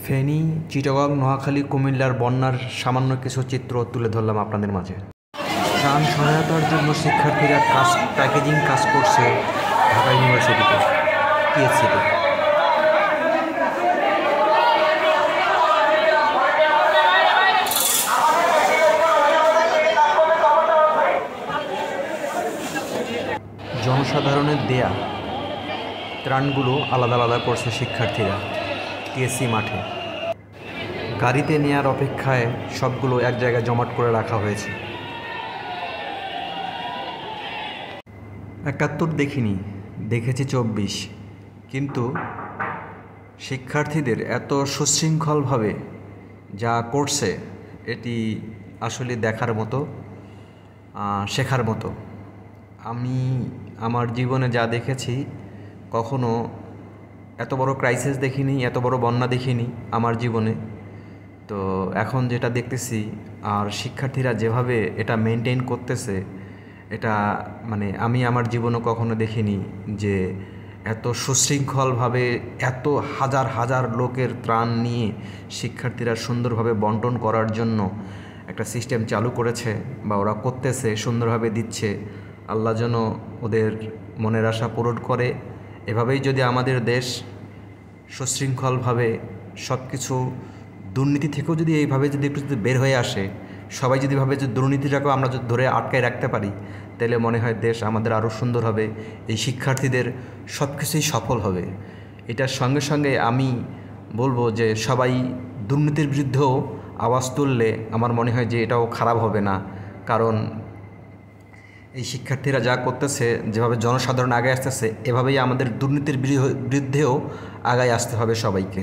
ফেনী, চিটাগং, নোয়াখালী, কুমিল্লার বন্যার সামান্য কিছু চিত্র তুলে ধরলাম আপনাদের মাঝে। ত্রাণ সহায়তার জন্য শিক্ষার্থীরা প্যাকেজিং কাজ করছে ঢাকা ইউনিভার্সিটিতে, টিএসসিতে। জনসাধারণের দেয়া ত্রাণগুলো আলাদা আলাদা করছে শিক্ষার্থীরা টিএসসি মাঠে। গাড়িতে নেওয়ার অপেক্ষায় সবগুলো এক জায়গায় জমাট করে রাখা হয়েছে। ৭১ দেখিনি, দেখেছি ২৪। কিন্তু শিক্ষার্থীদের এত সুশৃঙ্খলভাবে যা করছে এটি আসলে দেখার মতো, শেখার মতো। আমি আমার জীবনে যা দেখেছি, কখনো এত বড় ক্রাইসিস দেখিনি, এত বড় বন্যা দেখিনি আমার জীবনে। তো এখন যেটা দেখতেছি, আর শিক্ষার্থীরা যেভাবে এটা মেনটেন করতেছে, এটা মানে আমি আমার জীবনে কখনো দেখিনি যে এত সুশৃঙ্খলভাবে এত হাজার হাজার লোকের ত্রাণ নিয়ে শিক্ষার্থীরা সুন্দরভাবে বন্টন করার জন্য একটা সিস্টেম চালু করেছে বা ওরা করতেছে, সুন্দরভাবে দিচ্ছে। আল্লাহ যেন ওদের মনের আশা পূরণ করে। এভাবেই যদি আমাদের দেশ সুশৃঙ্খলভাবে সব কিছু, দুর্নীতি থেকেও যদি এইভাবে যদি একটু যদি বের হয়ে আসে, সবাই যদি ভাবে যে দুর্নীতিটাকেও আমরা যদি ধরে আটকায় রাখতে পারি, তাহলে মনে হয় দেশ আমাদের আরও সুন্দর হবে, এই শিক্ষার্থীদের সব কিছুই সফল হবে। এটার সঙ্গে সঙ্গে আমি বলবো যে সবাই দুর্নীতির বিরুদ্ধেও আওয়াজ তুললে আমার মনে হয় যে এটাও খারাপ হবে না। কারণ এই শিক্ষার্থীরা যা করতেছে, যেভাবে জনসাধারণ আগে আসতেছে, এভাবেই আমাদের দুর্নীতির বিরুদ্ধেও আগায় আসতে হবে সবাইকে।